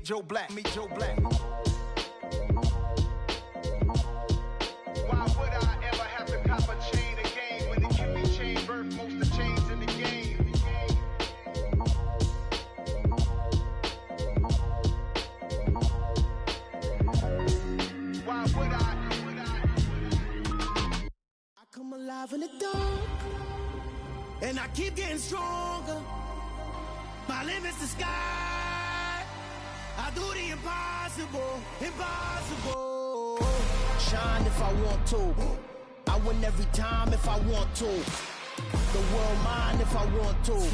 Joe Black. Why would I ever have to cop a chain again when it can be chain birth most of chains in the game? Why would I? I come alive in the dark, and I keep getting stronger. My limit's the sky. I do the impossible, impossible. Shine if I want to. I win every time if I want to. The world mine if I want to.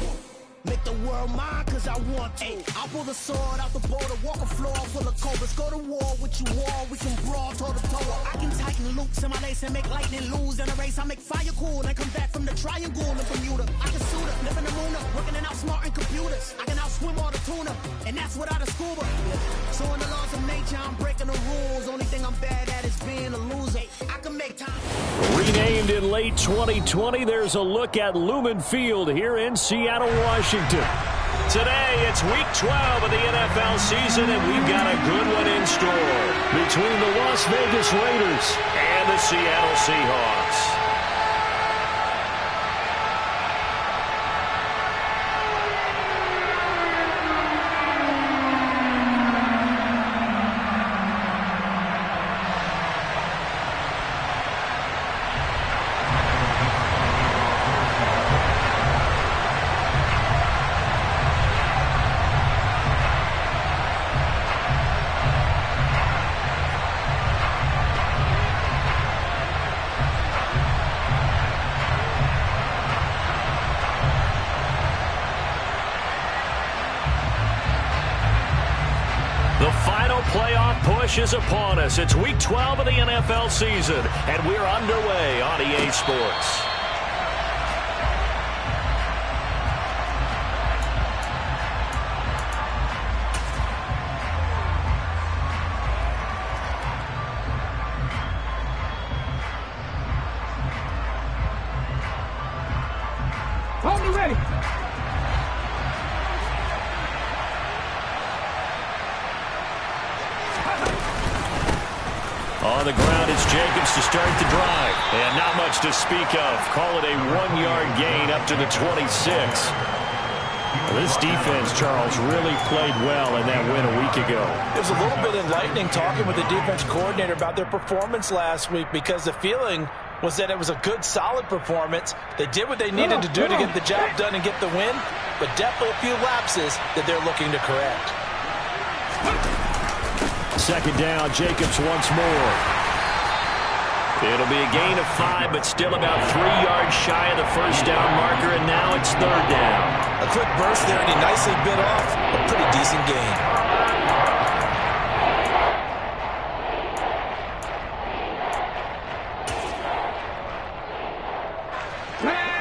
Make the world mine cause I want to. I'll pull the sword out the border, walk a floor full of cobras. Go to war with you all, we can brawl toe to toe. I can tighten loops in my lace and make lightning lose in a race. I make fire cool and come back from the triangle in Bermuda. I can suit up, live in the moon up, working and outsmarting computers. I can outswim all the tuna, and that's without a scuba. So in the laws of nature, I'm breaking the rules. Only thing I'm bad at is being a loser. I can make time. Renamed in late 2020, there's a look at Lumen Field here in Seattle, Washington. Today, it's week 12 of the NFL season, and we've got a good one in store between the Las Vegas Raiders and the Seattle Seahawks. Playoff push is upon us. It's week 12 of the NFL season, and we're underway on EA Sports. Hold me ready. On the ground, it's Jacobs to start the drive. And not much to speak of. Call it a 1-yard gain up to the 26. This defense, Charles, really played well in that win a week ago. It was a little bit enlightening talking with the defense coordinator about their performance last week, because the feeling was that it was a good, solid performance. They did what they needed to do to get the job done and get the win, but definitely a few lapses that they're looking to correct. Second down, Jacobs once more. It'll be a gain of 5, but still about 3 yards shy of the first down marker, and now it's third down. A quick burst there, and he nicely bit off a pretty decent gain.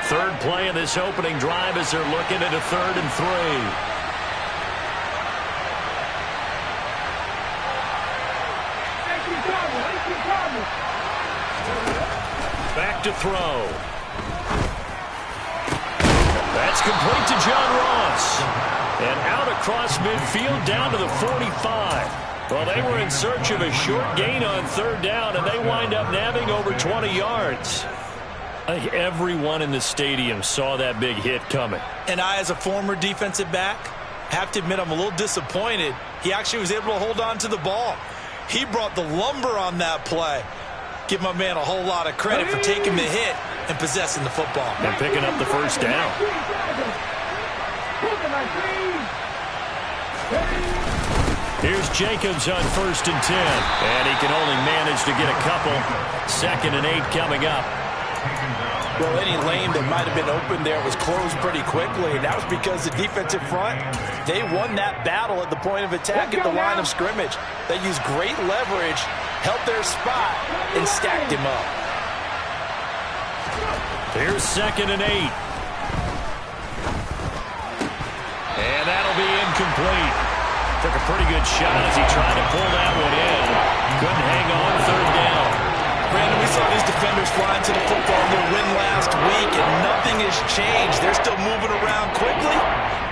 Third play of this opening drive as they're looking at a 3rd and 3. Back to throw. That's complete to John Ross. And out across midfield down to the 45. Well, they were in search of a short gain on third down, and they wind up nabbing over 20 yards. I think everyone in the stadium saw that big hit coming. And I, as a former defensive back, have to admit I'm a little disappointed. He actually was able to hold on to the ball. He brought the lumber on that play. Give my man a whole lot of credit for taking the hit and possessing the football. And picking up the first down. Here's Jacobs on 1st and 10. And he can only manage to get a couple. 2nd and 8 coming up. Well, any lane that might have been open there was closed pretty quickly, and that was because the defensive front, they won that battle at the point of attack at the line of scrimmage. They used great leverage, held their spot, and stacked him up. Here's 2nd and 8. And that'll be incomplete. Took a pretty good shot as he tried to pull that one in. Couldn't hang on 3rd down. Brandon, we saw these defenders flying to the football in their win last week, and nothing has changed. They're still moving around quickly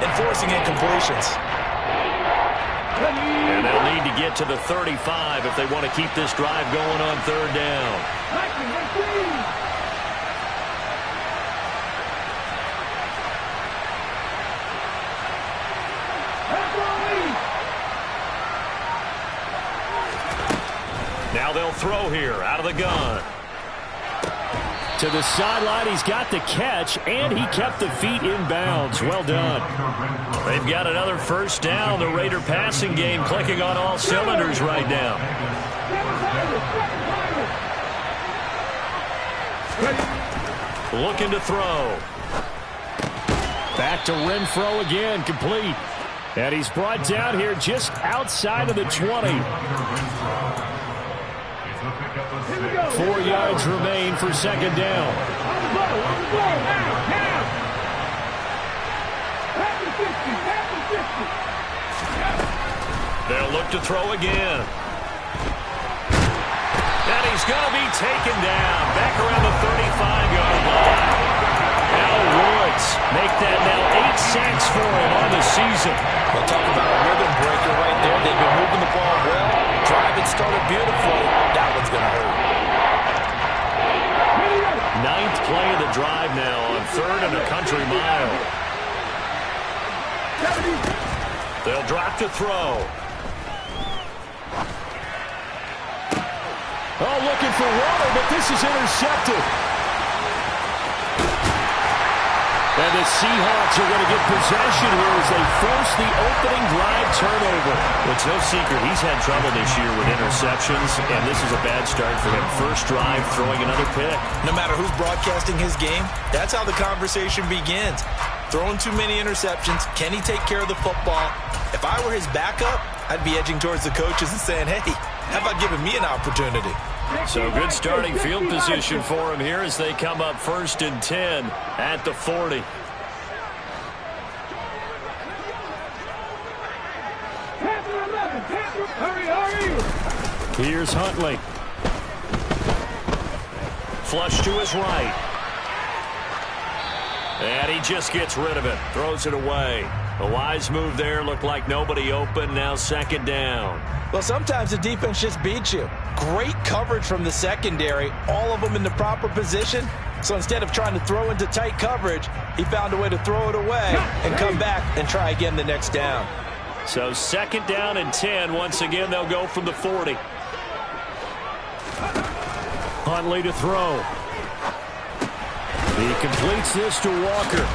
and forcing incompletions. And need to get to the 35 if they want to keep this drive going on third down. Now they'll throw here out of the gun. To the sideline, he's got the catch, and he kept the feet in bounds. Well done. They've got another first down. The Raider passing game clicking on all cylinders right now. Looking to throw. Back to Renfro again, complete. And he's brought down here just outside of the 20. 4 yards remain for second down. They'll look to throw again. And he's going to be taken down. Back around the 35-yard line. Al Woods make that now 8 sacks for him on the season. We'll talk about a rhythm breaker right there. They've been moving the ball well. Drive it started beautifully. That one's going to hurt. 9th play of the drive now on 3rd and a country mile. They'll drop to throw. Oh, looking for Water, but this is intercepted. And the Seahawks are going to get possession here as they force the opening drive turnover. It's no secret he's had trouble this year with interceptions, and this is a bad start for him. First drive, throwing another pick. No matter who's broadcasting his game, that's how the conversation begins. Throwing too many interceptions. Can he take care of the football? If I were his backup, I'd be edging towards the coaches and saying, hey, how about giving me an opportunity? So good starting field position for him here as they come up 1st and 10 at the 40. Here's Huntley. Flush to his right. And he just gets rid of it. Throws it away. A wise move there. Looked like nobody open. Now second down. Well, sometimes the defense just beats you. Great coverage from the secondary. All of them in the proper position. So instead of trying to throw into tight coverage, he found a way to throw it away and come back and try again the next down. So second down and 10. Once again, they'll go from the 40. Huntley to throw. He completes this to Walker.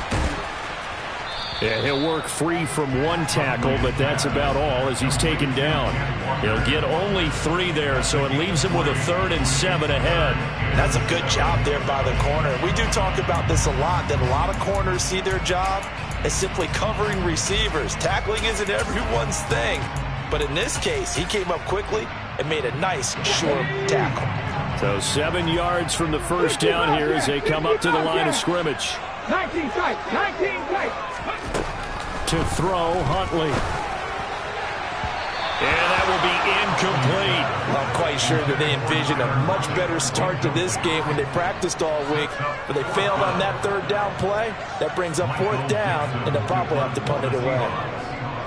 Yeah, he'll work free from one tackle, but that's about all as he's taken down. He'll get only 3 there, so it leaves him with a 3rd and 7 ahead. That's a good job there by the corner. We do talk about this a lot, that a lot of corners see their job as simply covering receivers. Tackling isn't everyone's thing, but in this case, he came up quickly and made a nice, short tackle. So 7 yards from the first down here as they come up to the line of scrimmage. 19 tight, 19 tight. To throw, Huntley. And that will be incomplete. I'm quite sure that they envisioned a much better start to this game when they practiced all week, but they failed on that 3rd down play. That brings up 4th down, and they'll probably have to punt it away.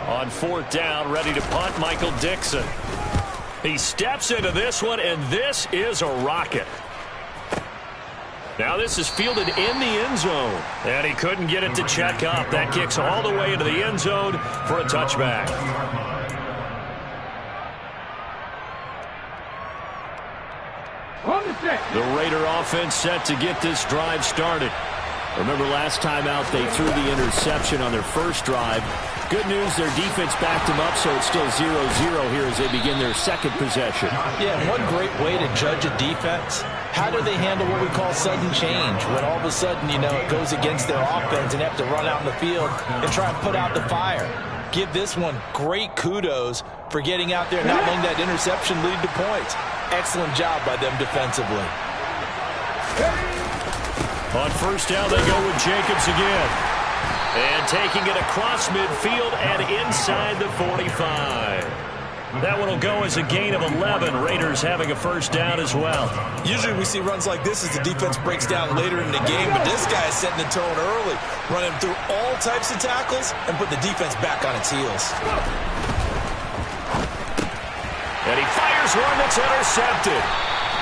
On 4th down, ready to punt, Michael Dixon. He steps into this one, and this is a rocket. Now this is fielded in the end zone, and he couldn't get it to check up. That kicks all the way into the end zone for a touchback. The Raider offense set to get this drive started. Remember last time out they threw the interception on their first drive. Good news, their defense backed them up, so it's still 0-0 here as they begin their second possession. Yeah, one great way to judge a defense, how do they handle what we call sudden change? When all of a sudden, you know, it goes against their offense and have to run out in the field and try and put out the fire. Give this one great kudos for getting out there and not letting that interception lead to points. Excellent job by them defensively. On first down, they go with Jacobs again. And taking it across midfield and inside the 45. That one will go as a gain of 11. Raiders having a first down as well. Usually we see runs like this as the defense breaks down later in the game, but this guy is setting the tone early, running through all types of tackles and put the defense back on its heels. one that's intercepted.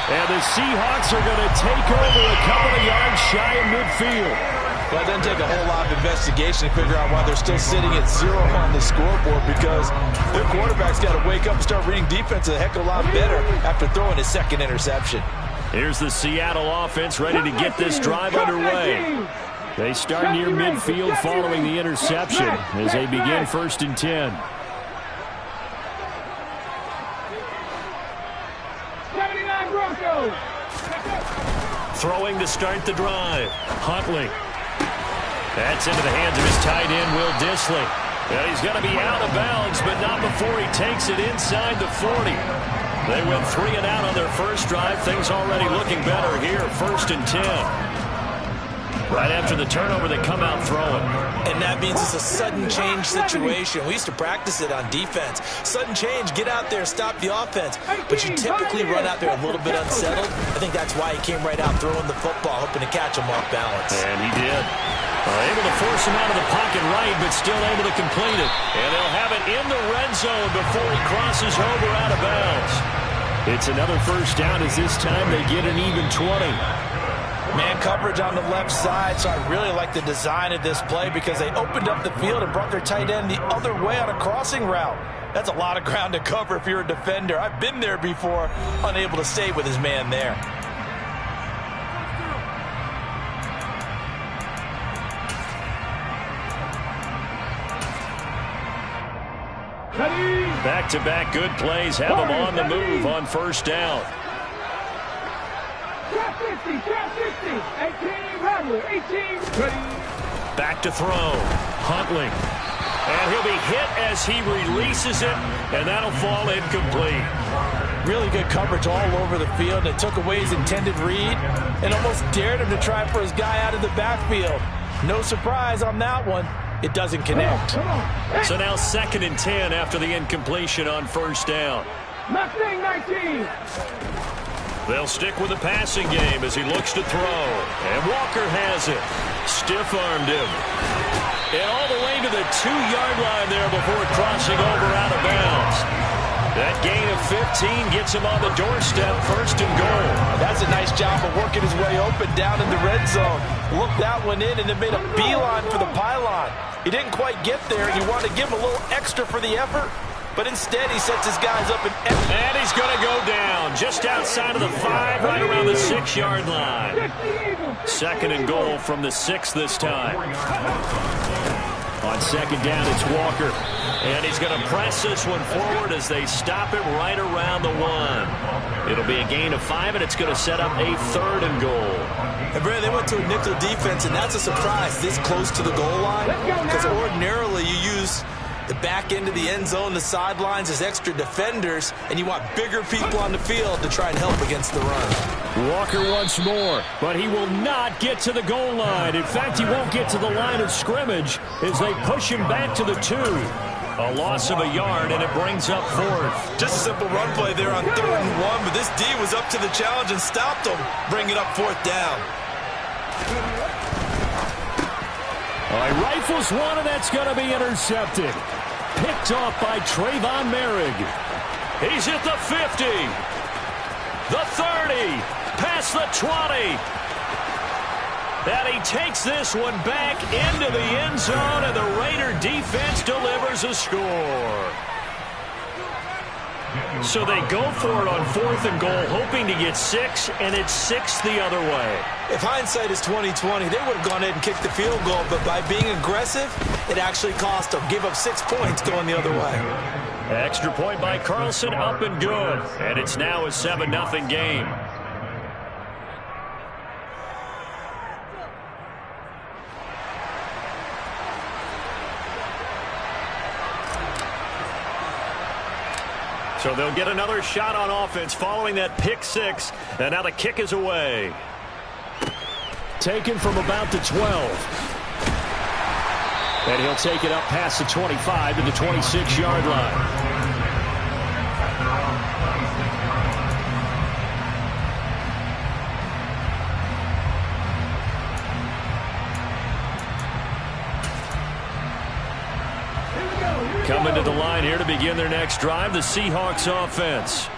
And the Seahawks are going to take over a couple of yards shy of midfield. Well, it doesn't take a whole lot of investigation to figure out why they're still sitting at 0 on the scoreboard, because their quarterback's got to wake up and start reading defense a heck of a lot better after throwing his second interception. Here's the Seattle offense ready to get this drive underway. They start near midfield following the interception as they begin 1st and 10. 79 Broncos. Throwing to start the drive. Huntley. That's into the hands of his tight end, Will Dissly. And he's going to be out of bounds, but not before he takes it inside the 40. They went 3 and out on their first drive. Things already looking better here, 1st and 10. Right after the turnover, they come out throwing. And that means it's a sudden change situation. We used to practice it on defense. Sudden change, get out there, stop the offense. But you typically run out there a little bit unsettled. I think that's why he came right out throwing the football, hoping to catch him off balance. And he did. Able to force him out of the pocket right, but still able to complete it. And they'll have it in the red zone before he crosses over out of bounds. It's another first down as this time they get an even 20. Man coverage on the left side, so I really like the design of this play because they opened up the field and brought their tight end the other way on a crossing route. That's a lot of ground to cover if you're a defender. I've been there before, unable to stay with his man there. Back-to-back good plays have them on the move on first down. Trap 50, trap 50. 18, Rattler, 18. Back to throw. Huntley. And he'll be hit as he releases it, and that'll fall incomplete. Really good coverage all over the field. It took away his intended read and almost dared him to try for his guy out of the backfield. No surprise on that one. It doesn't connect. So now 2nd and 10 after the incompletion on first down. Mustang 19. They'll stick with the passing game as he looks to throw. And Walker has it. Stiff-armed him. And all the way to the 2-yard line there before crossing over out of bounds. That gain of 15 gets him on the doorstep, 1st and goal. That's a nice job of working his way open down in the red zone. Looked that one in and then made a beeline for the pylon. He didn't quite get there. You want to give him a little extra for the effort, but instead he sets his guys up and he's going to go down just outside of the 5, right around the 6-yard line. 2nd and goal from the 6 this time. On 2nd down, it's Walker. And he's going to press this one forward as they stop him right around the 1. It'll be a gain of 5, and it's going to set up a 3rd and goal. And Brad, they went to a nickel defense, and that's a surprise this close to the goal line, because ordinarily you use the back end of the end zone, the sidelines as extra defenders, and you want bigger people on the field to try and help against the run. Walker once more, but he will not get to the goal line. In fact, he won't get to the line of scrimmage as they push him back to the 2. A loss of a yard, and it brings up 4th. Just a simple run play there on 3rd and 1, but this D was up to the challenge and stopped him, bringing up 4th down. All right, rifles one, and that's going to be intercepted. Picked off by Trayvon Merrick. He's at the 50, the 30, past the 20. And he takes this one back into the end zone, and the Raider defense delivers a score. So they go for it on 4th and goal, hoping to get 6, and it's 6 the other way. If hindsight is 20/20, they would have gone ahead and kicked the field goal, but by being aggressive, it actually cost them. Give up 6 points going the other way. Extra point by Carlson, up and good. And it's now a 7-0 game. So they'll get another shot on offense following that pick 6. And now the kick is away. Taken from about the 12. And he'll take it up past the 25 to the 26-yard line. Coming to the line here to begin their next drive, the Seahawks offense.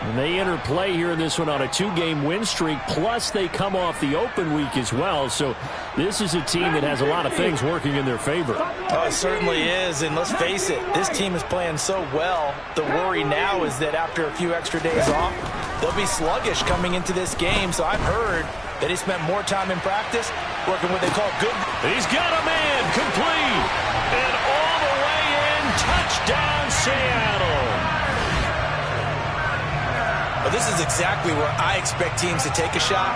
And they enter play here in this one on a 2-game win streak, plus they come off the open week as well. So this is a team that has a lot of things working in their favor. Oh, it certainly is, and let's face it, this team is playing so well. The worry now is that after a few extra days off, they'll be sluggish coming into this game. So I've heard that he spent more time in practice working what they call good. He's got a man, complete, and all the way in, touchdown Seattle. Well, this is exactly where I expect teams to take a shot.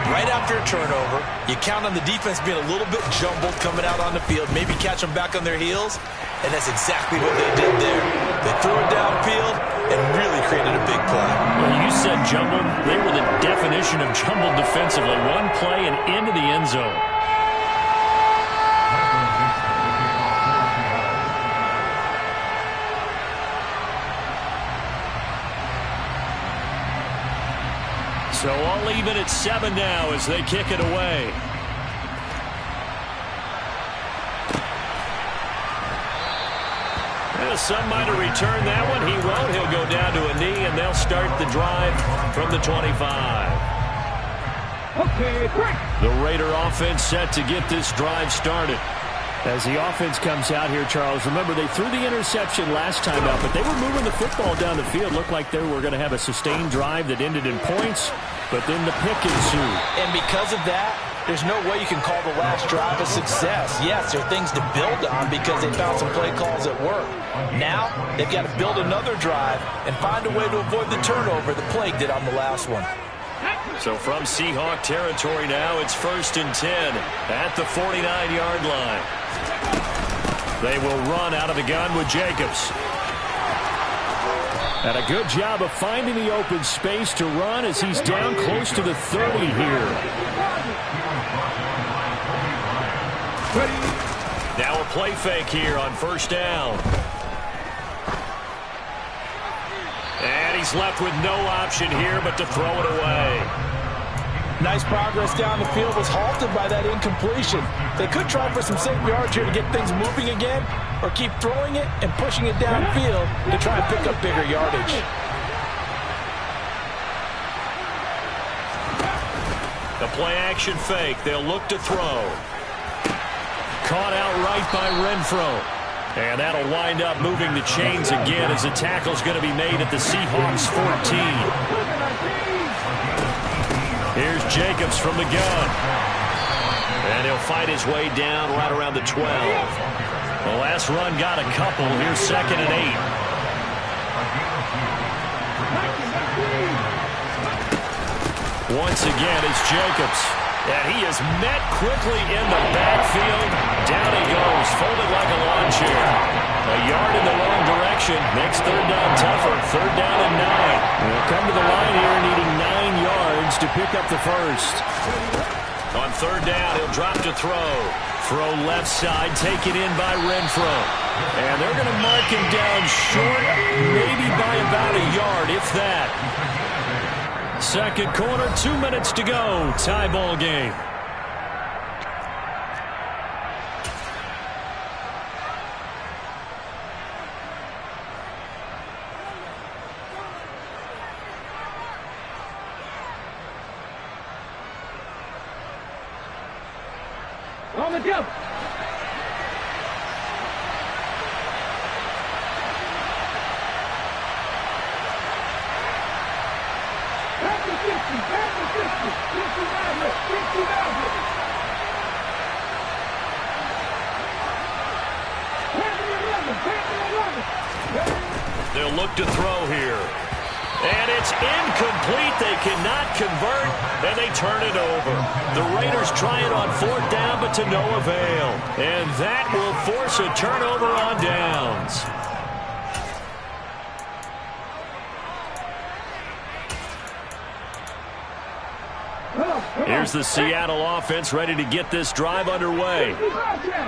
Right after a turnover, you count on the defense being a little bit jumbled coming out on the field, maybe catch them back on their heels, and that's exactly what they did there. They threw it downfield and really created a big play. Well, you said jumbled. They were the definition of jumbled defensively. One play and into the end zone. So all even at 7 now as they kick it away. Some might have returned that one. He won't. He'll go down to a knee, and they'll start the drive from the 25. Okay, quick. The Raider offense set to get this drive started. As the offense comes out here, Charles, remember they threw the interception last time out, but they were moving the football down the field. Looked like they were going to have a sustained drive that ended in points, but then the pick ensued. And because of that, there's no way you can call the last drive a success. Yes, there are things to build on because they found some play calls that work. Now, they've got to build another drive and find a way to avoid the turnover the Plague did on the last one. So from Seahawk territory now, it's 1st and 10 at the 49-yard line. They will run out of the gun with Jacobs. And a good job of finding the open space to run as he's down close to the 30 here. Now a play fake here on 1st down. And he's left with no option here but to throw it away. Nice progress down the field was halted by that incompletion. They could try for some safe yards here to get things moving again, or keep throwing it and pushing it downfield to try and pick up bigger yardage. The play-action fake. They'll look to throw. Caught outright by Renfro. And that'll wind up moving the chains again as the tackle's going to be made at the Seahawks 14. Here's Jacobs from the gun. And he'll fight his way down right around the 12. The last run got a couple. Here's 2nd and 8. Once again, it's Jacobs. And he is met quickly in the backfield. Down he goes, folded like a lawn chair. A yard in the wrong direction. Makes 3rd down tougher. 3rd down and 9. We'll come to the line here needing 9 yards to pick up the first. On 3rd down, he'll drop to throw. Throw left side, taken in by Renfro. And they're going to mark him down short, maybe by about a yard, if that. 2nd quarter, 2 minutes to go. Tie ball game. On the jump. They'll look to throw here. And it's incomplete. They cannot convert, and they turn it over. The Raiders try it on 4th down, but to no avail. And that will force a turnover on downs. Here's the Seattle offense ready to get this drive underway.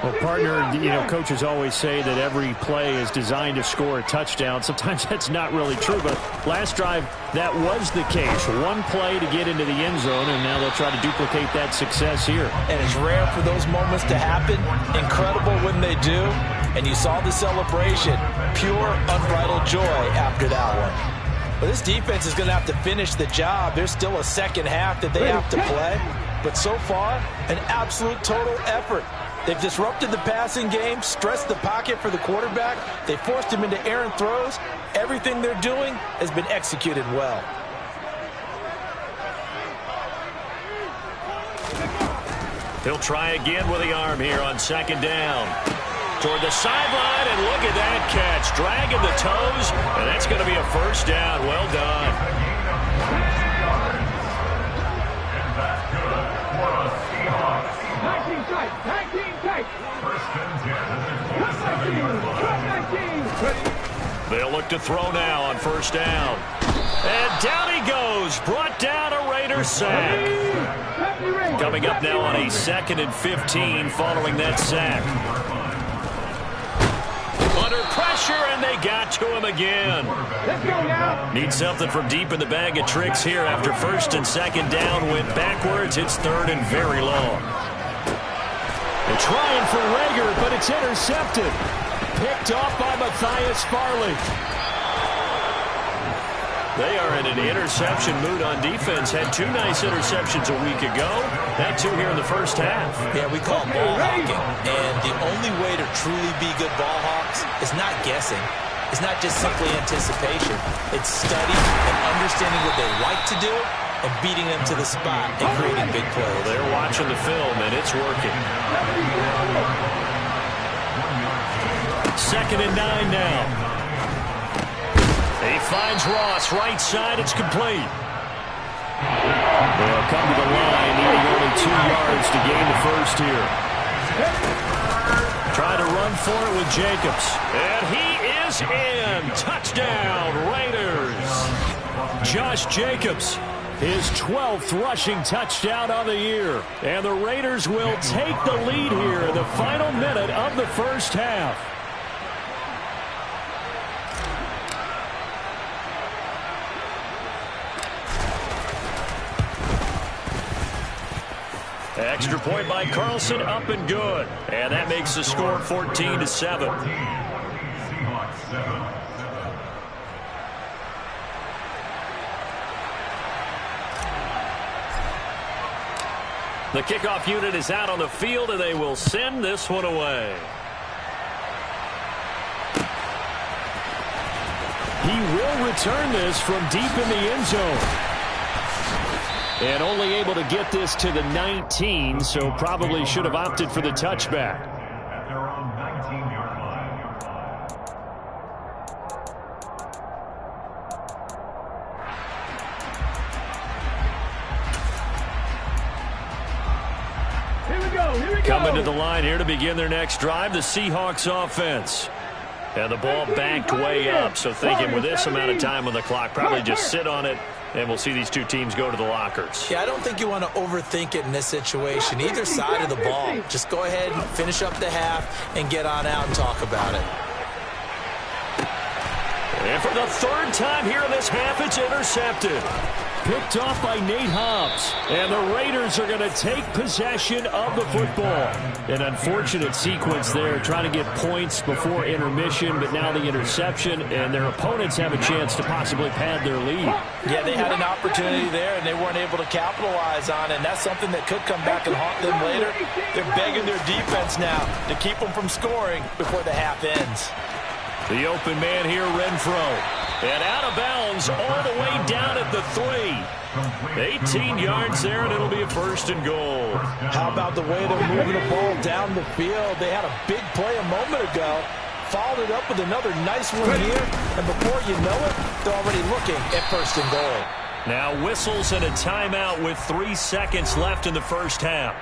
Well, partner, coaches always say that every play is designed to score a touchdown. Sometimes that's not really true, but last drive, that was the case. One play to get into the end zone, and now they'll try to duplicate that success here. And it's rare for those moments to happen. Incredible when they do. And you saw the celebration. Pure, unbridled joy after that one. Well, this defense is going to have to finish the job. There's still a second half that they have to play. But so far, an absolute total effort. They've disrupted the passing game, stressed the pocket for the quarterback. They forced him into errant throws. Everything they're doing has been executed well. He'll try again with the arm here on second down. Toward the sideline, and look at that catch. Dragging the toes, and that's going to be a first down. Well done. They'll look to throw now on first down. And down he goes. Brought down a Raider sack. Coming up now on a 2nd and 15 following that sack. Under pressure, and they got to him again. Need something from deep in the bag of tricks here after 1st and 2nd down. Went backwards. It's 3rd and very long. They're trying for Rager, but it's intercepted. Picked off by Matthias Farley. They are in an interception mood on defense. Had 2 nice interceptions a week ago. Had 2 here in the first half. Yeah, we call it ball hawking. And the only way to truly be good ball hawks is not guessing. It's not just simply anticipation. It's study and understanding what they like to do and beating them to the spot and creating big plays. They're watching the film, and it's working. 2nd and 9 now. He finds Ross, right side, it's complete. They'll come to the line, needing only 2 yards to gain the first here. Trying to run for it with Jacobs. And he is in. Touchdown, Raiders. Josh Jacobs, his 12th rushing touchdown of the year. And the Raiders will take the lead here in the final minute of the first half. Extra point by Carlson, up and good. And that makes the score 14-7. The kickoff unit is out on the field, and they will send this one away. He will return this from deep in the end zone. And only able to get this to the 19, so probably should have opted for the touchback. At their own 19-yard line. Here we go. Coming to the line here to begin their next drive, the Seahawks offense. And the ball backed way up, so thinking with this amount of time on the clock, probably just sit on it, and we'll see these 2 teams go to the lockers. Yeah, I don't think you want to overthink it in this situation. Either side of the ball. Just go ahead and finish up the half and get on out and talk about it. And for the 3rd time here in this half, it's intercepted. Picked off by Nate Hobbs. And the Raiders are going to take possession of the football. An unfortunate sequence there, trying to get points before intermission, but now the interception, and their opponents have a chance to possibly pad their lead. Yeah, they had an opportunity there, and they weren't able to capitalize on it, and that's something that could come back and haunt them later. They're begging their defense now to keep them from scoring before the half ends. The open man here, Renfro. And out of bounds all the way down at the 3. 18 yards there, and it'll be a 1st and goal. How about the way they're moving the ball down the field? They had a big play a moment ago. Followed it up with another nice one here. And before you know it, they're already looking at 1st and goal. Now whistles and a timeout with 3 seconds left in the first half.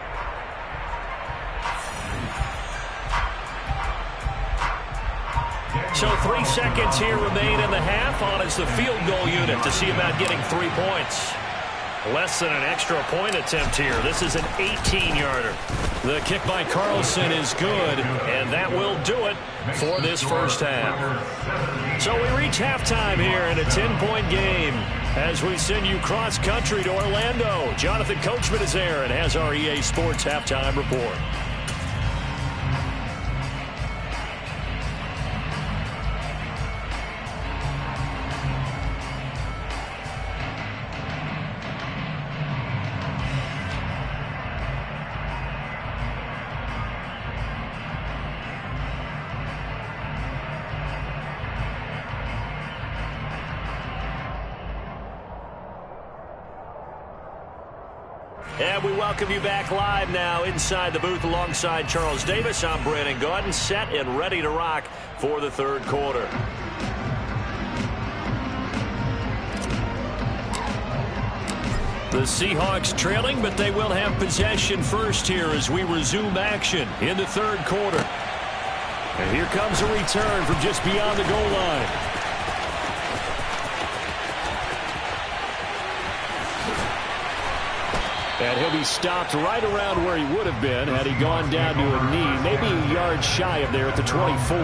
So 3 seconds here remain in the half. On is the field goal unit to see about getting 3 points. Less than an extra point attempt here. This is an 18-yarder. The kick by Carlson is good, and that will do it for this first half. So we reach halftime here in a 10-point game as we send you cross-country to Orlando. Jonathan Coachman is there and has our EA Sports halftime report. And we welcome you back live now inside the booth alongside Charles Davis. I'm Brandon Gaudin, set and ready to rock for the third quarter. The Seahawks trailing, but they will have possession first here as we resume action in the third quarter. And here comes a return from just beyond the goal line. And he'll be stopped right around where he would have been had he gone down to a knee, maybe a yard shy of there at the 24.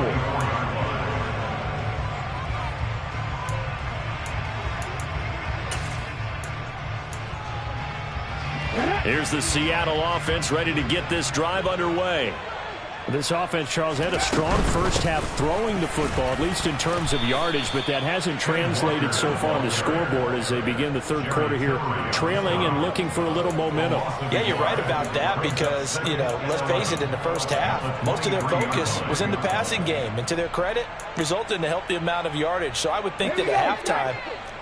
Here's the Seattle offense ready to get this drive underway. This offense, Charles, had a strong first half throwing the football, at least in terms of yardage, but that hasn't translated so far on the scoreboard as they begin the third quarter here, trailing and looking for a little momentum. Yeah, you're right about that because, let's face it, in the first half, most of their focus was in the passing game. And to their credit, resulted in a healthy amount of yardage. So I would think that at halftime,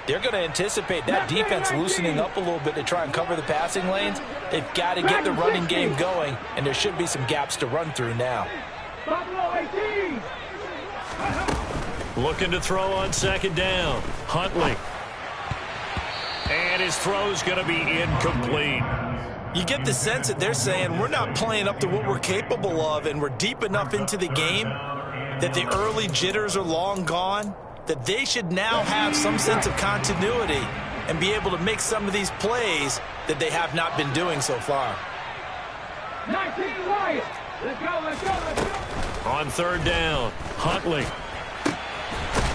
they're going to anticipate that defense loosening up a little bit to try and cover the passing lanes. They've got to get the running game going, and there should be some gaps to run through now. Looking to throw on second down. Huntley. And his throw's going to be incomplete. You get the sense that they're saying we're not playing up to what we're capable of, and we're deep enough into the game that the early jitters are long gone, that they should now have some sense of continuity and be able to make some of these plays that they have not been doing so far. 19 Wyatt. Let's go, let's go, let's go. On third down, Huntley.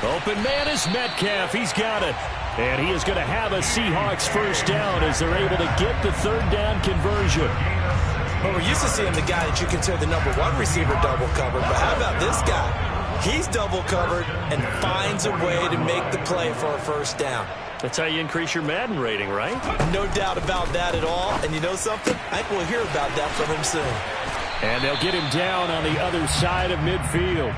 Open man is Metcalf. He's got it. And he is going to have a Seahawks first down as they're able to get the third down conversion. Well, we're used to seeing the guy that you consider the number one receiver double covered, but how about this guy? He's double covered and finds a way to make the play for a first down. That's how you increase your Madden rating, right? No doubt about that at all. And you know something? I think we'll hear about that from him soon. And they'll get him down on the other side of midfield.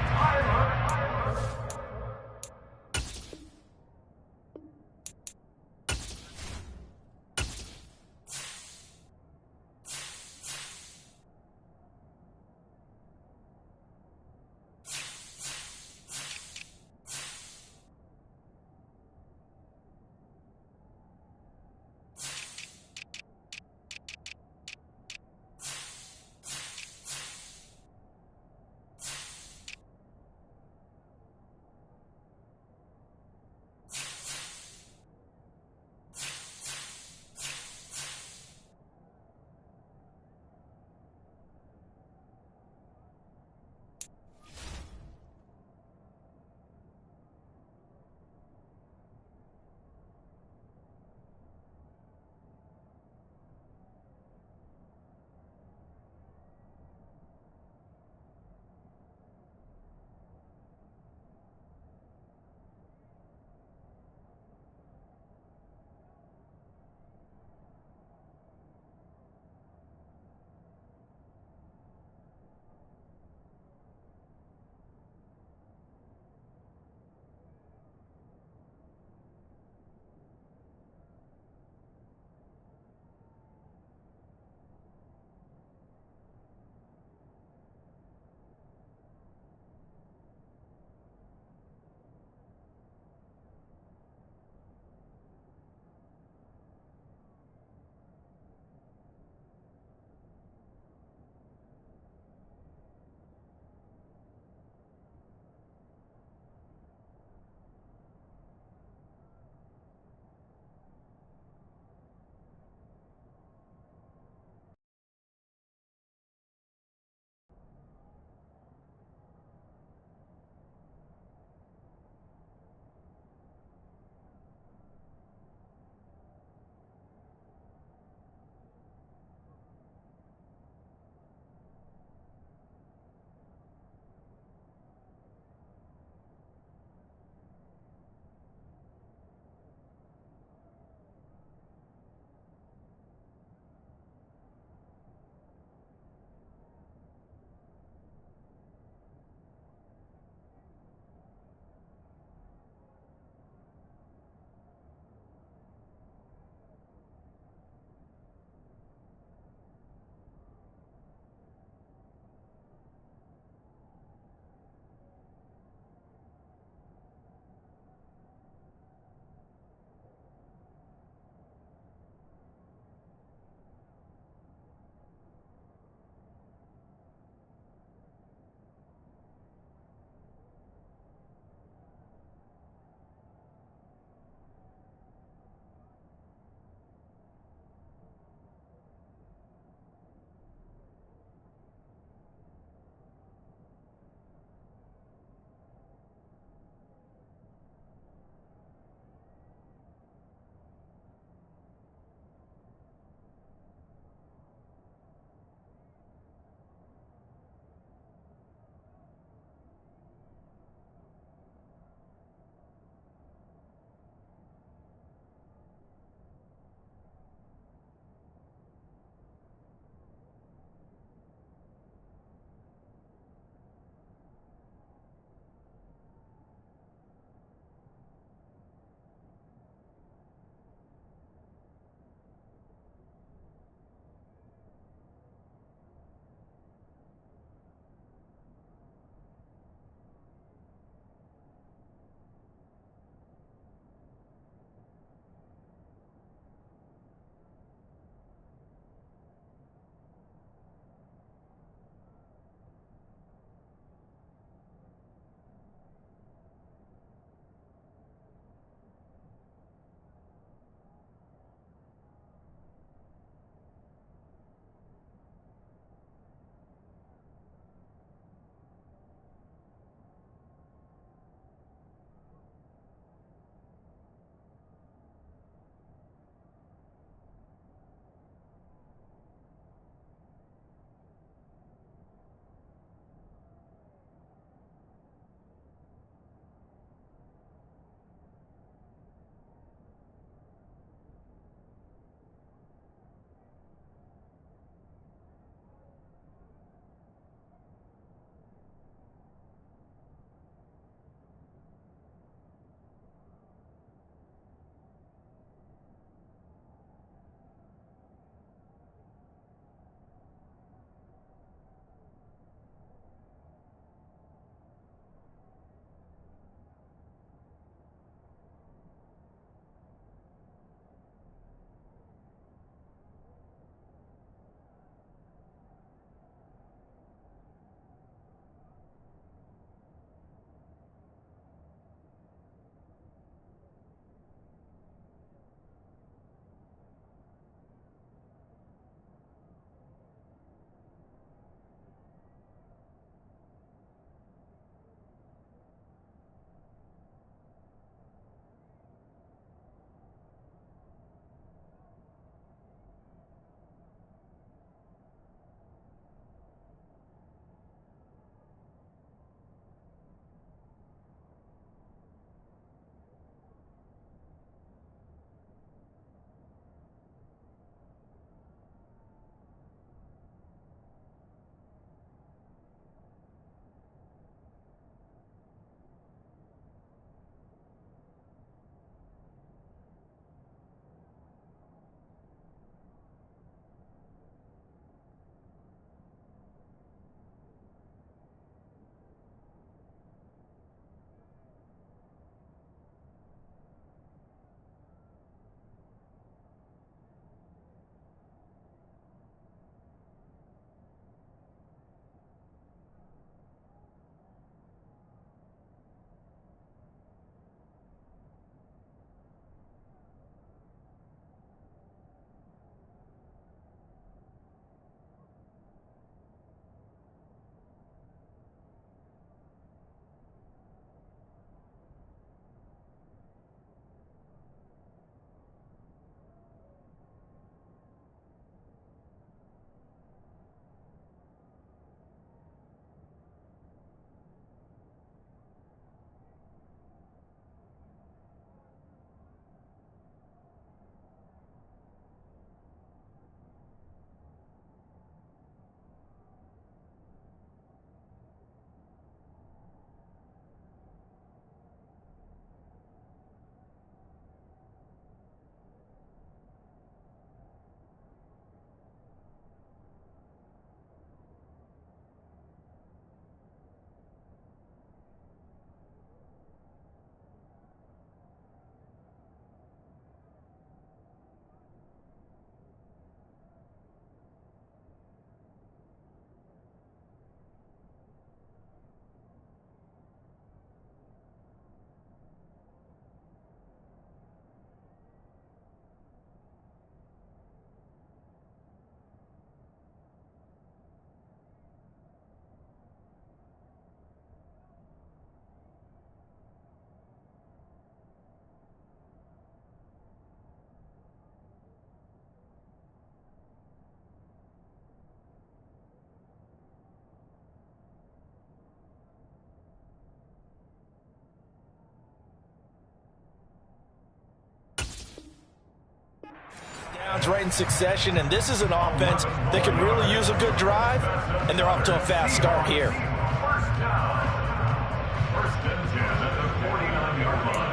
plays right in succession, and this is an offense that could really use a good drive, and they're off to a fast start here. First down. First and 10 at the 49-yard line.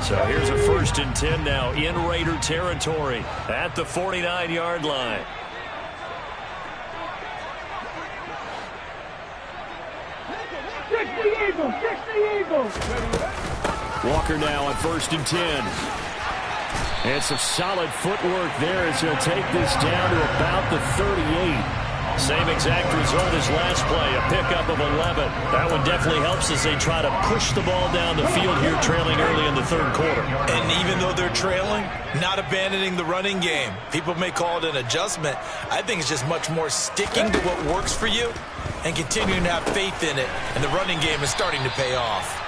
So here's a 1st and 10 now in Raider territory at the 49-yard line. Walker now on 1st and 10. And some solid footwork there as he'll take this down to about the 38. Same exact result as last play, a pickup of 11. That one definitely helps as they try to push the ball down the field here, trailing early in the 3rd quarter. And even though they're trailing, not abandoning the running game. People may call it an adjustment. I think it's just much more sticking to what works for you and continuing to have faith in it. And the running game is starting to pay off.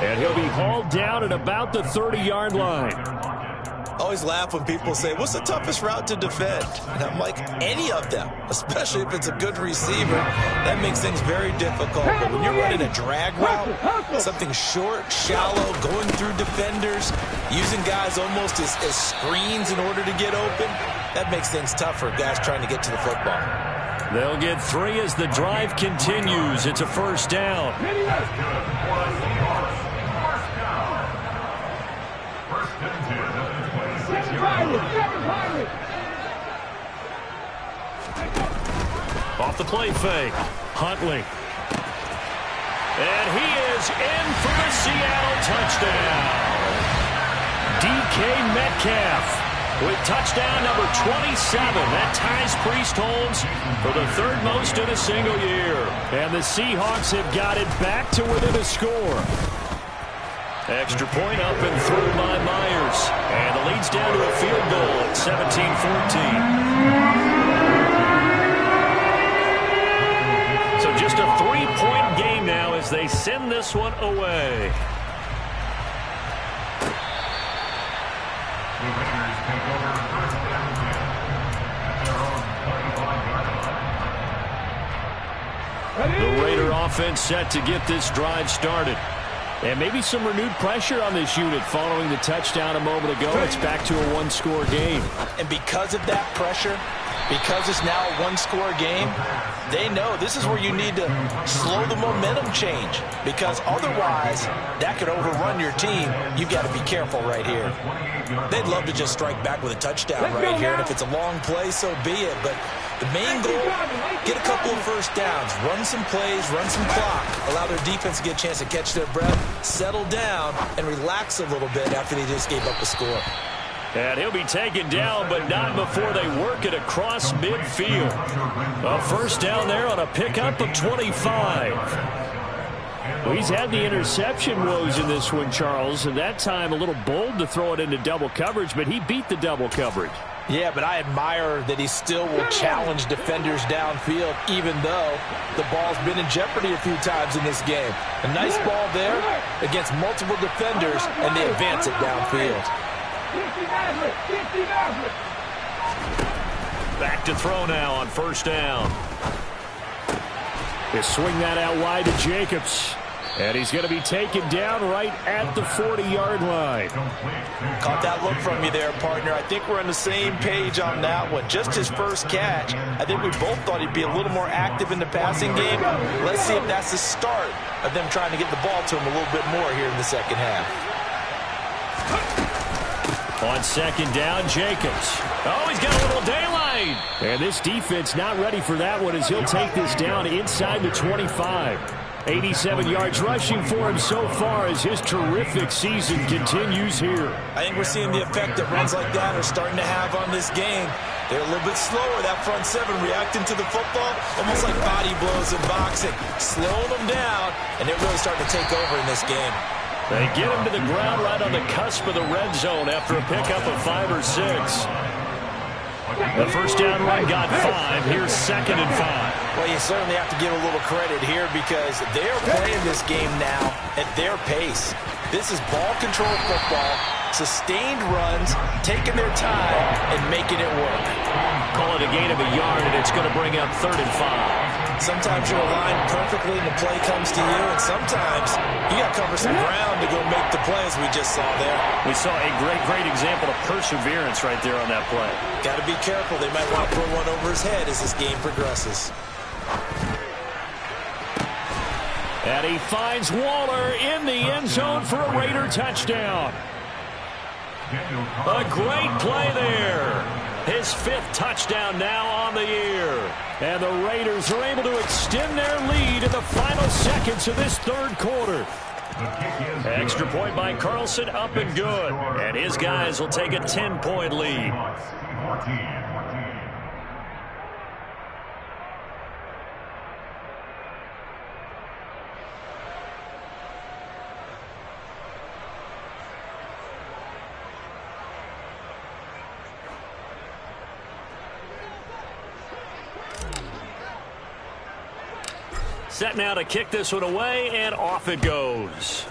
And he'll be hauled down at about the 30-yard line. I always laugh when people say, what's the toughest route to defend? And I'm like, any of them, especially if it's a good receiver. That makes things very difficult. But when you're running a drag route, something short, shallow, going through defenders, using guys almost as screens in order to get open, that makes things tough for guys trying to get to the football. They'll get 3 as the drive continues. It's a 1st down. Off the play fake. Huntley. And he is in for a Seattle touchdown. DK Metcalf with touchdown number 27. That ties Priest Holmes for the 3rd most in a single year. And the Seahawks have got it back to within a score. Extra point up and through by Myers. And the lead's down to a field goal at 17-14. So just a 3-point game now as they send this one away. The Raiders take over 1st and 10 at their own 35-yard line. The Raider offense set to get this drive started. And maybe some renewed pressure on this unit following the touchdown a moment ago. It's back to a 1-score game. And because of that pressure, because it's now a 1-score game, they know this is where you need to slow the momentum change, because otherwise that could overrun your team. You've got to be careful right here. They'd love to just strike back with a touchdown right here, and if it's a long play, so be it. But the main goal, get a couple of 1st downs, run some plays, run some clock, allow their defense to get a chance to catch their breath, settle down, and relax a little bit after they just gave up a score. And he'll be taken down, but not before they work it across midfield. A 1st down there on a pickup of 25. Well, he's had the interception woes in this one, Charles, and that time a little bold to throw it into double coverage, but he beat the double coverage. Yeah, but I admire that he still will challenge defenders downfield, even though the ball's been in jeopardy a few times in this game. A nice ball there against multiple defenders, and they advance it downfield. Back to throw now on 1st down. They swing that out wide to Jacobs. And he's going to be taken down right at the 40-yard line. Caught that look from you there, partner. I think we're on the same page on that one. Just his 1st catch. I think we both thought he'd be a little more active in the passing game. Let's see if that's the start of them trying to get the ball to him a little bit more here in the 2nd half. On 2nd down, Jacobs. Oh, he's got a little daylight. And this defense not ready for that one as he'll take this down inside the 25. 87 yards rushing for him so far as his terrific season continues here. I think we're seeing the effect that runs like that are starting to have on this game. They're a little bit slower, that front 7, reacting to the football, almost like body blows in boxing. Slowing them down, and they're really starting to take over in this game. They get him to the ground right on the cusp of the red zone after a pickup of 5 or 6. The 1st down run got 5. Here's 2nd and 5. Well, you certainly have to give a little credit here because they're playing this game now at their pace. This is ball control football, sustained runs, taking their time, and making it work. Call it a gain of a yard, and it's going to bring up 3rd and 5. Sometimes you're aligned perfectly and the play comes to you, and sometimes you got to cover some ground to go make the play, as we just saw there. We saw a great example of perseverance right there on that play. Got to be careful. They might want to throw one over his head as this game progresses. And he finds Waller in the end zone for a Raider touchdown. A great play there. His 5th touchdown now on the year. And the Raiders are able to extend their lead in the final seconds of this 3rd quarter. Extra point by Carlson, up and good. And his guys will take a 10-point lead. Set now to kick this one away, and off it goes.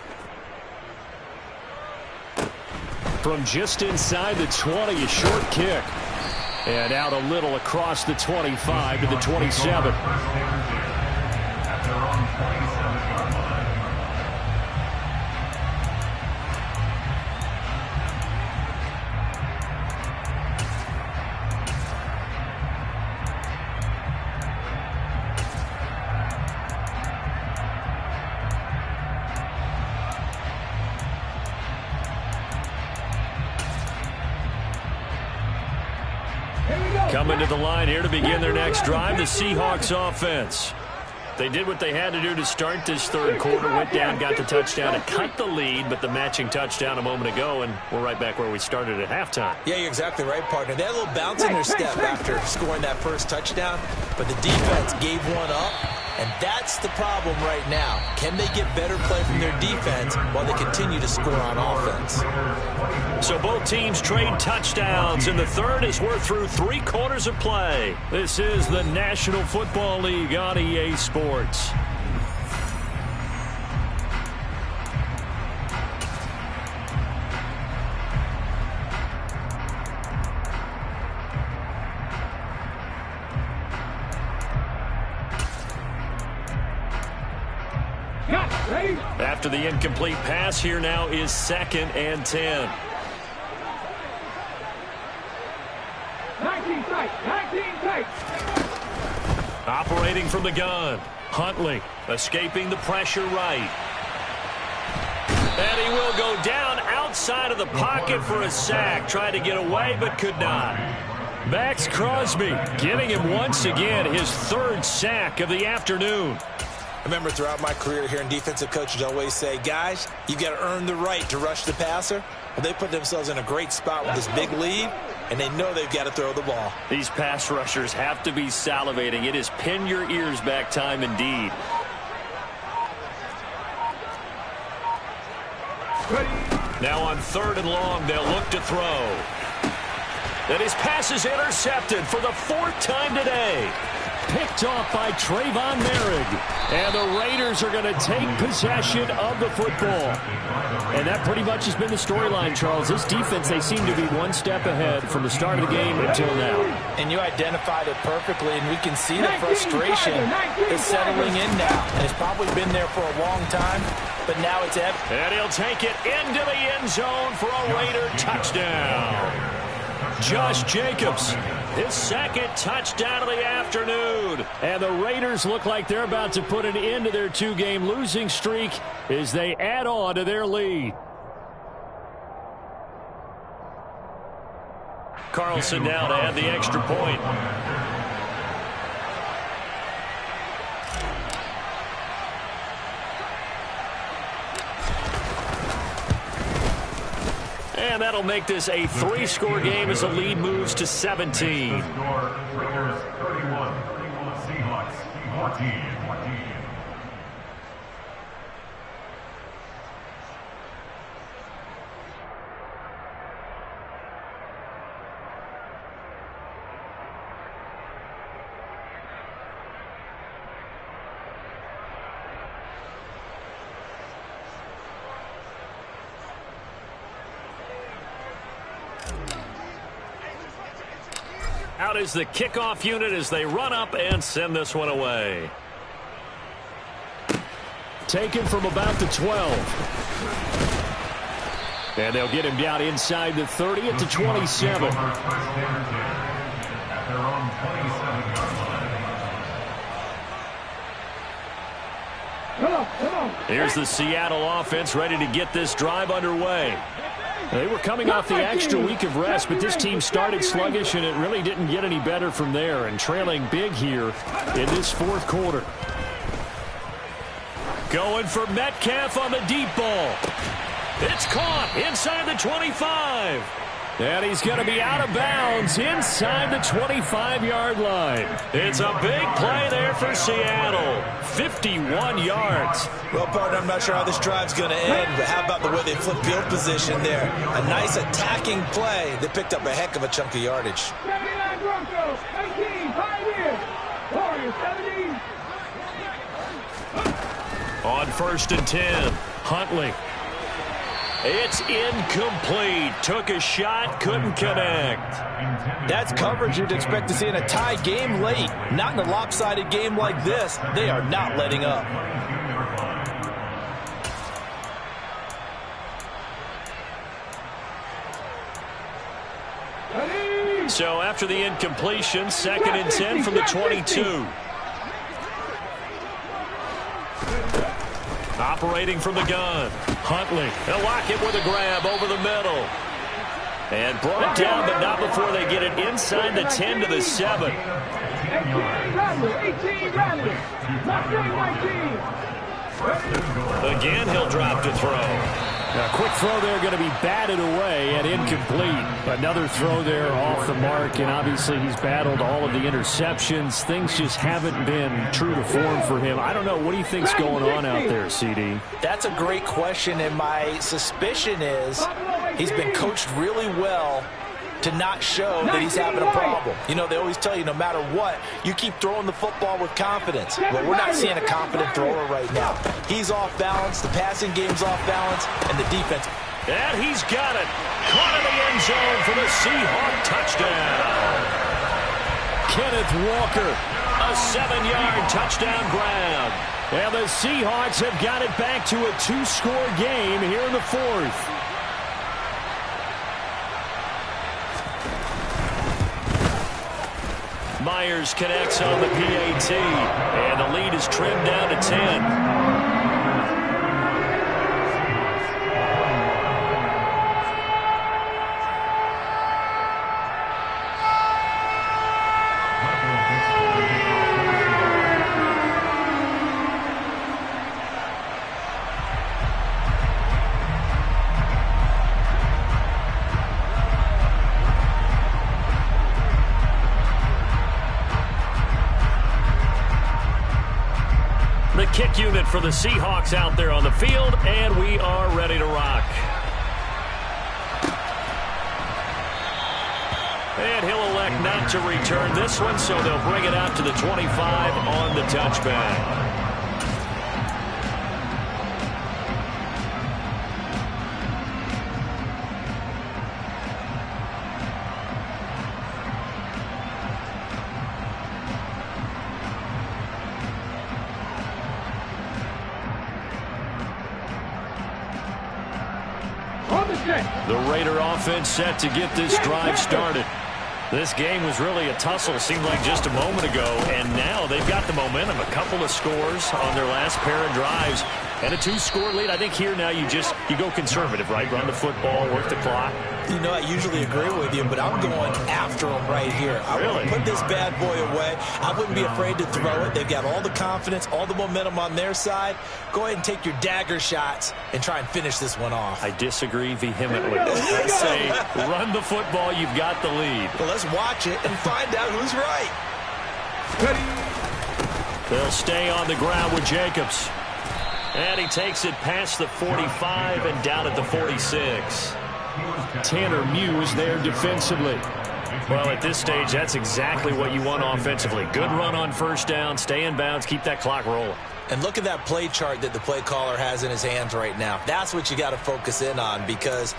From just inside the 20, a short kick. And out a little across the 25 to the 27. Coming to the line here to begin their next drive, the Seahawks offense. They did what they had to do to start this 3rd quarter, went down, got the touchdown to cut the lead, but the matching touchdown a moment ago, and we're right back where we started at halftime. Yeah, you're exactly right, partner. They had a little bounce in their step after scoring that first touchdown, but the defense gave one up, and that's the problem right now. Can they get better play from their defense while they continue to score on offense? So both teams trade touchdowns, and the 3rd as we're through 3 quarters of play. This is the National Football League on EA Sports. After the incomplete pass, here now is 2nd and 10. 19 tight, 19 tight. Operating from the gun, Huntley escaping the pressure right. And he will go down outside of the pocket for a sack. Tried to get away but could not. Max Crosby getting him once again his 3rd sack of the afternoon. I remember throughout my career hearing defensive coaches always say, guys, you got to earn the right to rush the passer. Well, they put themselves in a great spot with this big lead, and they know they've got to throw the ball. These pass rushers have to be salivating. It is pin your ears back time indeed. Now on 3rd and long, they'll look to throw. And his pass is intercepted for the 4th time today. Picked off by Trayvon Merrick. And the Raiders are going to take possession of the football. And that pretty much has been the storyline, Charles. This defense, they seem to be one step ahead from the start of the game until now. And you identified it perfectly, and we can see the frustration is settling in now. And it's probably been there for a long time, but now it's evident. And he'll take it into the end zone for a Raider touchdown. Josh Jacobs, his 2nd touchdown of the afternoon. And the Raiders look like they're about to put an end to their 2-game losing streak as they add on to their lead. Carlson now to add the extra point. And that'll make this a 3-score game as the lead moves to 17. Raiders 31, Seahawks 14. Out is the kickoff unit as they run up and send this one away. Taken from about the 12. And they'll get him down inside the 30 at the 27. Here's the Seattle offense ready to get this drive underway. They were coming off the extra week of rest, but this team started sluggish, and it really didn't get any better from there, and trailing big here in this fourth quarter. Going for Metcalf on the deep ball. It's caught inside the 25. And he's going to be out of bounds inside the 25-yard line. It's a big play there for Seattle. 51 yards. Well, partner, I'm not sure how this drive's going to end, but how about the way they flip field position there? A nice attacking play. They picked up a heck of a chunk of yardage. 79 Broncos, 18, Pioneers, Warriors 17. On 1st and 10, Huntley. It's incomplete. Took a shot, couldn't connect. That's coverage you'd expect to see in a tie game late. Not in a lopsided game like this. They are not letting up. So after the incompletion, 2nd and 10 from the 22. Operating from the gun. Huntley. They'll lock it with a grab over the middle. And brought down, but not before they get it inside the 10 to the 7. 18 Radley. Again, he'll drop to throw. A quick throw there going to be batted away and incomplete. Another throw there off the mark, and obviously he's battled all of the interceptions. Things just haven't been true to form for him. I don't know. What do you think's going on out there, CD? That's a great question, and my suspicion is he's been coached really well to not show that he's having a problem. You know, they always tell you no matter what, you keep throwing the football with confidence. Well, we're not seeing a confident thrower right now. He's off balance, the passing game's off balance, and the defense. And he's got it. Caught in the end zone for the Seahawks touchdown. Kenneth Walker. A 7-yard touchdown grab. And the Seahawks have got it back to a 2-score game here in the fourth. Myers connects on the PAT, and the lead is trimmed down to 10. Kick unit for the Seahawks out there on the field, and we are ready to rock. And he'll elect not to return this one, so they'll bring it out to the 25 on the touchback. The Raider offense set to get this drive started. This game was really a tussle, seemed like just a moment ago, and now they've got the momentum. A couple of scores on their last pair of drives, and a 2-score lead. I think here now you go conservative, right? Run the football, work the clock. You know, I usually agree with you, but I'm going after them right here. I want to put this bad boy away. I wouldn't be afraid to throw it. They've got all the confidence, all the momentum on their side. Go ahead and take your dagger shots and try and finish this one off. I disagree vehemently. I say run the football. You've got the lead. Well, let's watch it and find out who's right. They'll stay on the ground with Jacobs. And he takes it past the 45 and down at the 46. Tanner Muse there defensively. Well, at this stage, that's exactly what you want offensively. Good run on first down, stay in bounds, keep that clock rolling. And look at that play chart that the play caller has in his hands right now. That's what you got to focus in on, because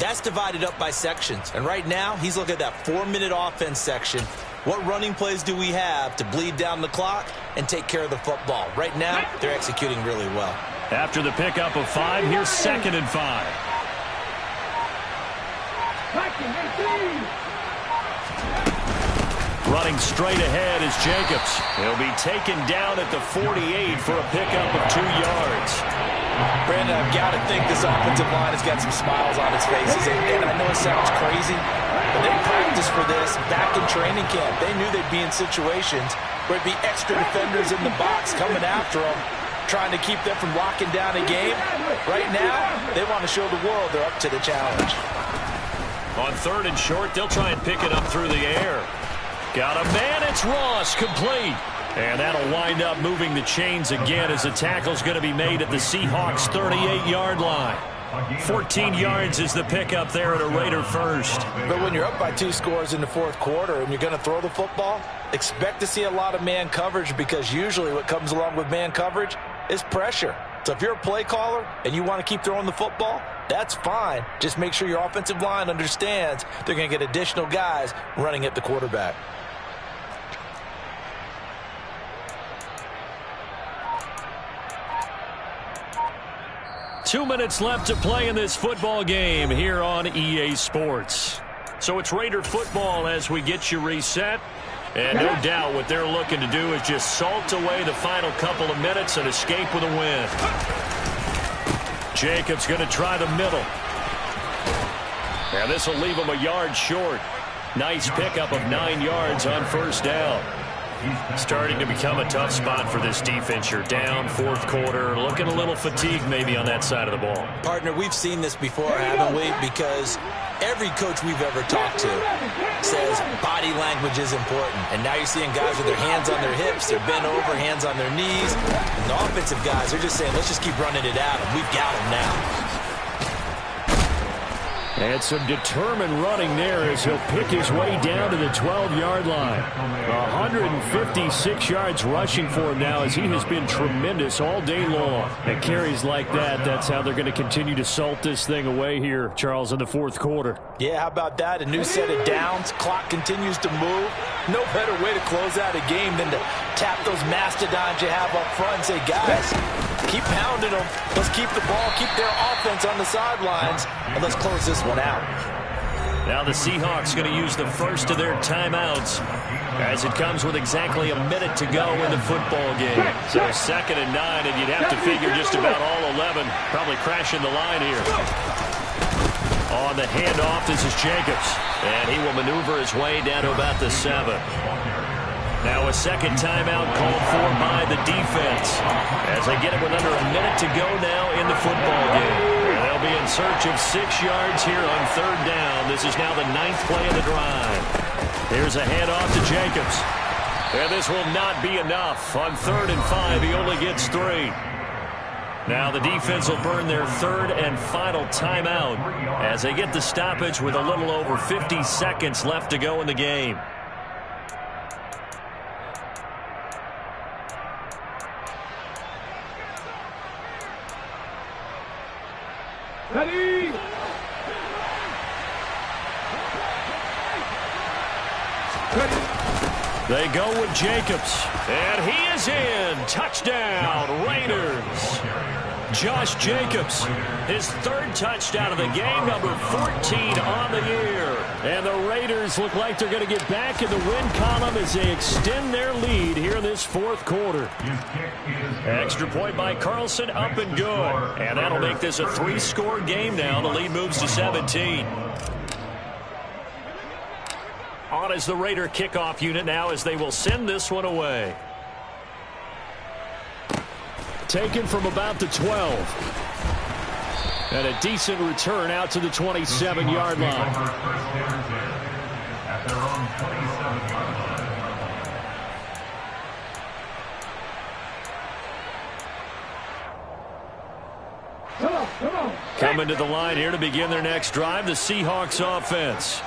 That's divided up by sections. And right now, he's looking at that 4-minute offense section. What running plays do we have to bleed down the clock and take care of the football? Right now, they're executing really well. After the pickup of 5, here's 2nd and 5. Running straight ahead is Jacobs. He'll be taken down at the 48 for a pickup of 2 yards. Brandon, I've got to think this offensive line has got some smiles on its faces. And I know it sounds crazy, but they practiced for this back in training camp. They knew they'd be in situations where it'd be extra defenders in the box coming after them, trying to keep them from locking down a game. Right now, they want to show the world they're up to the challenge. On 3rd and short, they'll try and pick it up through the air. Got a man, it's Ross, complete. And that'll wind up moving the chains again as the tackle's going to be made at the Seahawks' 38-yard line. 14 yards is the pickup there at a Raider first. But when you're up by 2 scores in the 4th quarter and you're going to throw the football, expect to see a lot of man coverage, because usually what comes along with man coverage is pressure. So if you're a play caller and you want to keep throwing the football, that's fine. Just make sure your offensive line understands they're going to get additional guys running at the quarterback. Two minutes left to play in this football game here on EA Sports. So it's Raider football as we get you reset. And no doubt what they're looking to do is just salt away the final couple of minutes and escape with a win. Jacobs going to try the middle. And this will leave him a yard short. Nice pickup of 9 yards on 1st down. Starting to become a tough spot for this defense. You're down 4th quarter, looking a little fatigued maybe on that side of the ball. Partner, we've seen this before, haven't we? Because every coach we've ever talked to says body language is important. And now you're seeing guys with their hands on their hips, they're bent over, hands on their knees. And the offensive guys, they're just saying, let's just keep running it at them. We've got them now. And some determined running there as he'll pick his way down to the 12-yard line. 156 yards rushing for him now as he has been tremendous all day long. And carries like that, that's how they're going to continue to salt this thing away here, Charles, in the 4th quarter. Yeah, how about that? A new set of downs. Clock continues to move. No better way to close out a game than to tap those mastodons you have up front and say, guys, keep pounding them. Let's keep the ball, keep their offense on the sidelines, and let's close this one out. Now the Seahawks going to use the first of their timeouts as it comes with exactly a minute to go in the football game. So 2nd and 9, and you'd have to figure just about all 11 probably crashing the line here. On the handoff, this is Jacobs, and he will maneuver his way down to about the 7. Now a 2nd timeout called for by the defense as they get it with under a minute to go now in the football game. And they'll be in search of 6 yards here on 3rd down. This is now the 9th play of the drive. Here's a handoff to Jacobs. And this will not be enough. On 3rd and 5, he only gets 3. Now the defense will burn their 3rd and final timeout as they get the stoppage with a little over 50 seconds left to go in the game. Ready? They go with Jacobs, and he is in. Touchdown, Raiders. Josh Jacobs, his 3rd touchdown of the game, number 14 on the year. And the Raiders look like they're going to get back in the win column as they extend their lead here in this 4th quarter. Extra point by Carlson, up and good. And that'll make this a 3-score game now. The lead moves to 17. On is the Raider kickoff unit now as they will send this one away. Taken from about the 12. And a decent return out to the 27-yard line. At their own 27-yard line. Come on. Coming to the line here to begin their next drive, the Seahawks offense.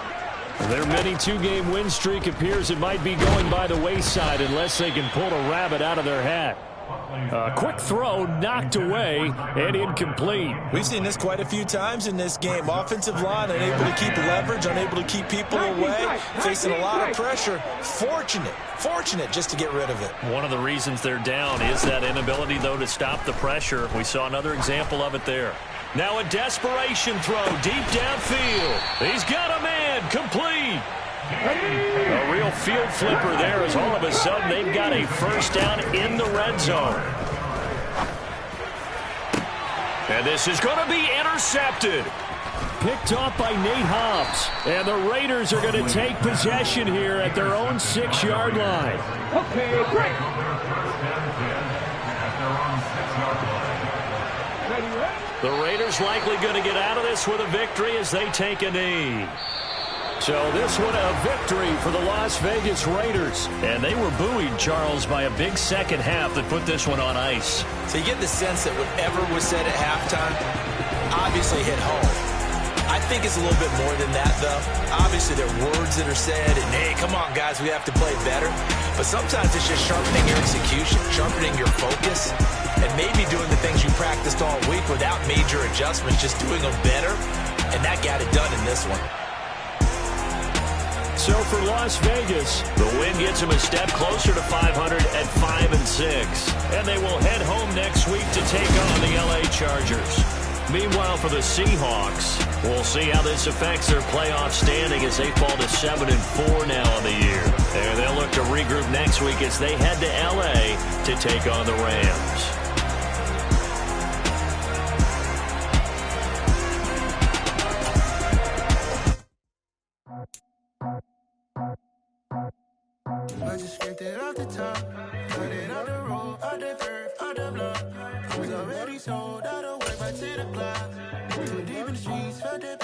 Their mini 2-game win streak appears it might be going by the wayside unless they can pull a rabbit out of their hat. A quick throw knocked away and incomplete. We've seen this quite a few times in this game. Offensive line unable to keep leverage, unable to keep people away, facing a lot of pressure. Fortunate just to get rid of it. One of the reasons they're down is that inability, though, to stop the pressure. We saw another example of it there. Now a desperation throw deep downfield. He's got a man, complete. A real field flipper there as all of a sudden they've got a first down in the red zone. And this is going to be intercepted. Picked off by Nate Hobbs. And the Raiders are going to take possession here at their own 6-yard line. Okay, break. The Raiders likely going to get out of this with a victory as they take a knee. So this one a victory for the Las Vegas Raiders. And they were buoyed, Charles, by a big second half that put this one on ice. So you get the sense that whatever was said at halftime obviously hit home. I think it's a little bit more than that, though. Obviously, there are words that are said, and, hey, come on, guys, we have to play better. But sometimes it's just sharpening your execution, sharpening your focus, and maybe doing the things you practiced all week without major adjustments, just doing them better, and that got it done in this one. So for Las Vegas, the win gets them a step closer to 500 at 5-6. And they will head home next week to take on the LA Chargers. Meanwhile, for the Seahawks, we'll see how this affects their playoff standing as they fall to 7-4 now on the year. And they'll look to regroup next week as they head to LA to take on the Rams. I just scraped it off the top, cut it off the road, out the curve, out the block. I was already sold out of work by 10 o'clock. Too deep in the streets, felt that